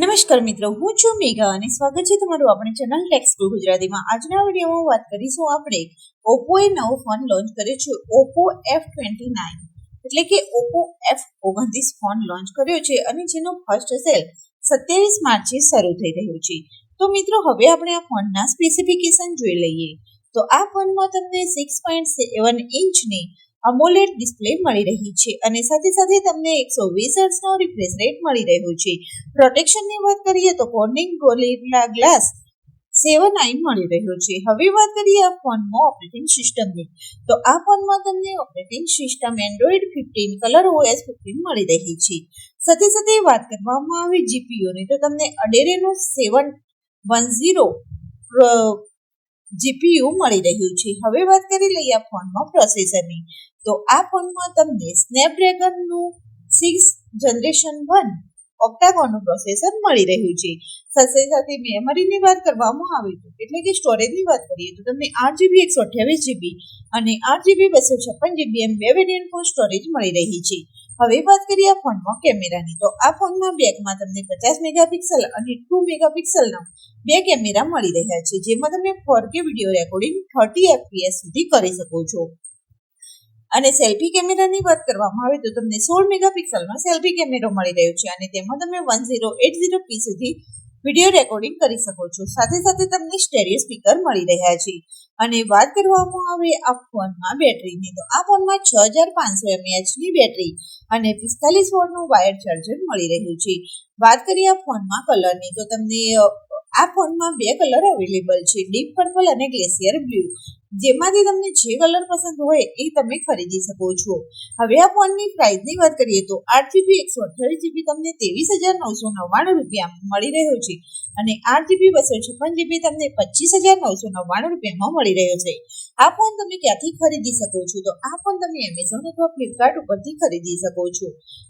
નમસ્કાર મિત્રો, હું છું મેઘા અને સ્વાગત છે તમારું આપણી ચેનલ ટેક્સ સ્કૂલ ગુજરાતીમાં. આજના વિડીયોમાં વાત કરીશું આપણે ઓપ્પોએ નવો ફોન લોન્ચ કર્યો છે, ઓપ્પો F29 એટલે કે ઓપ્પો F29 ફોન લોન્ચ કર્યો છે અને જેનો ફર્સ્ટ સેલ 27 માર્ચે શરૂ થઈ રહ્યો છે. તો મિત્રો હવે આપણે આ ફોનના સ્પેસિફિકેશન જોઈ લઈએ. તો આ ફોનમાં તમને 6.7 ઇંચની AMOLED ડિસ્પ્લે મળી રહી છે અને સાથે સાથે તમને 120 હર્ટ્ઝનો રિફ્રેશ રેટ મળી રહ્યો છે. પ્રોટેક્શનની વાત કરીએ તો કોર્નિંગ ગોરિલ્લા ગ્લાસ 7i મળી રહ્યો છે. હવે વાત કરીએ આ ફોનમાં ઓપરેટિંગ સિસ્ટમની. તો આ ફોનમાં તમને ઓપરેટિંગ સિસ્ટમ Android 15 ColorOS 15 મળી રહી છે. સાથે સાથે વાત કરવામાં આવે જીપીયુની તો તમને Adreno 710 જીપીયુ મળી રહ્યું છે. હવે વાત કરી લઈએ આ ફોનમાં પ્રોસેસરની. તો આ ફોનમાં તમને સ્નેપડ્રેગનનું 6th Generation 1 ઓક્ટાકોરનું પ્રોસેસર મળી રહ્યું છે. સાથે સાથે મેમરીની વાત કરવામાં આવે તો એટલે કે સ્ટોરેજની વાત કરીએ તો તમને 8GB 128GB અને 8GB 256GB એમ બે વેરિયન્ટમાં સ્ટોરેજ મળી રહી છે. હવે વાત કરીએ આ ફોનમાં કેમેરાની. તો આ ફોનમાં બેકમાં તમને 50 મેગાપિક્સલ અને 2 મેગાપિક્સલના બે કેમેરા મળી રહ્યા છે, જેમાં તમે 4K વિડીયો રેકોર્ડિંગ 30 FPS સુધી કરી શકો છો. અને સેલ્ફી કેમેરાની વાત કરવામાં આવે તો તમને 16 મેગાપિક્સલનો સેલ્ફી કેમેરો મળી રહ્યો છે અને તેમાં તમે 1080p સુધી વિડીયો રેકોર્ડિંગ કરી શકો છો. સાથે સાથે તમને સ્ટેરિયો સ્પીકર મળી રહ્યા છે. અને વાત કરવામાં આવે આ ફોનમાં બેટરીની તો આ ફોનમાં 6500 mAhની બેટરી અને 45 વોટનું વાયર ચાર્જર મળી રહ્યું છે. વાત કરીએ આ ફોનમાં કલરની તો તમને આ ફોનમાં બે કલર અવેલેબલ છે, ડીપ પર્પલ અને ગ્લેશિયર બ્લુ, જેમાંથી તમને જે કલર પસંદ હોય એ તમે ખરીદી શકો છો. હવે આ ફોનની પ્રાઇસની વાત કરીએ તો 8GB 128GB તમને 23,999 રૂપિયામાં મળી રહ્યો છે અને 8GB 256GB તમને 25,999 રૂપિયામાં મળી રહ્યો છે. આ ફોન તમે ક્યાંથી ખરીદી શકો છો? તો આ ફોન તમે એમેઝોન અથવા ફ્લિપકાર્ટ ઉપરથી ખરીદી શકો છો.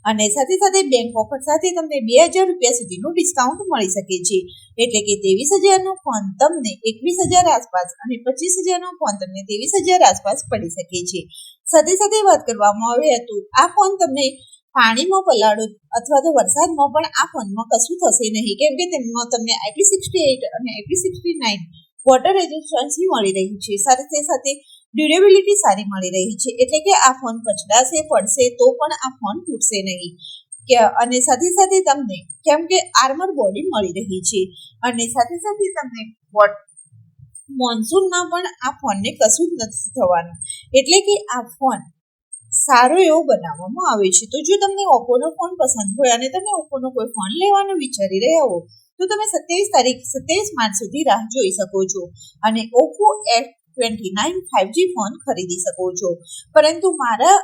અને સાથે સાથે બેંક ઓફર સાથે તમને 2000 રૂપિયા સુધીનું ડિસ્કાઉન્ટ મળી શકે છે. એટલે કે 23,000નો ફોન તમને 21,000 આસપાસ અને 25,000નો ફોન તમને 23,000 આસપાસ પડી શકે છે. સાથે સાથે વાત કરવામાં આવે તો આ ફોન તમને પાણીમાં પલાળો અથવા તો વરસાદમાં પણ આ ફોનમાં કશું થશે નહીં, કેમ કે તેમાં તમને IP68 અને IP69 વોટર રેઝિસ્ટન્સની મળી રહી છે. સાથે સાથે ડ્યુરેબિલિટી સારી મળી રહી છે, એટલે કે આ ફોન કચડાશે પડશે તો પણ આ ફોન તૂટશે નહીં. અને સાથે સાથે તમને કેમ કે આર્મર બોડી મળી રહી છે અને સાથે સાથે તમને મોન્સૂનમાં પણ આ ફોનને કશું જ નથી થવાનું, એટલે કે આ ફોન સારો એવો બનાવવામાં આવે છે. તો જો તમને ઓપ્પોનો ફોન પસંદ હોય અને તમે ઓપ્પોનો કોઈ ફોન લેવાનું વિચારી રહ્યા હો તો તમે 27 માર્ચ સુધી રાહ જોઈ શકો છો અને ઓપ્પો F29 5G ફોન ખરીદી શકો છો. પરંતુ મારા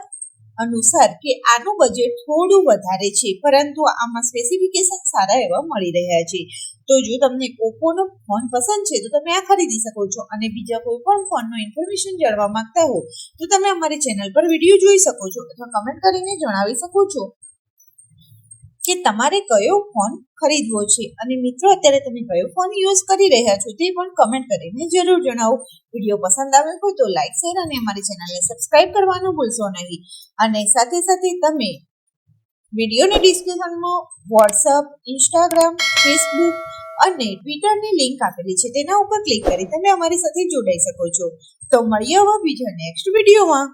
અનુસાર કે આનું બજેટ થોડું વધારે છે, પરંતુ આમાં સ્પેસિફિકેશન સારા એવા મળી રહ્યા છે. તો જો તમને ઓપ્પોનો ફોન પસંદ છે તો તમે આ ખરીદી શકો છો. અને બીજા કોઈ પણ ફોનનો ઇન્ફોર્મેશન જાણવા માંગતા હો તો તમે અમારી ચેનલ પર વિડીયો જોઈ શકો છો અથવા કમેન્ટ કરીને જણાવી શકો છો કે તમારે કયો ફોન ખરીદવો છે. અને મિત્રો અત્યારે તમે કયો ફોન યુઝ કરી રહ્યા છો તે પણ કમેન્ટ કરીને જરૂર જણાવો. વિડીયો પસંદ આવે હોય તો લાઈક, શેર અને અમારી ચેનલને સબસ્ક્રાઇબ કરવાનું ભૂલશો નહીં. અને સાથે સાથે તમે વિડીયોની ડિસ્ક્રિપ્શનમાં વોટ્સઅપ, ઇન્સ્ટાગ્રામ, ફેસબુક અને ટ્વિટરની લિંક આપેલી છે, તેના ઉપર ક્લિક કરી તમે અમારી સાથે જોડાઈ શકો છો. તો મળીએ હવે બીજા નેક્સ્ટ વિડીયોમાં.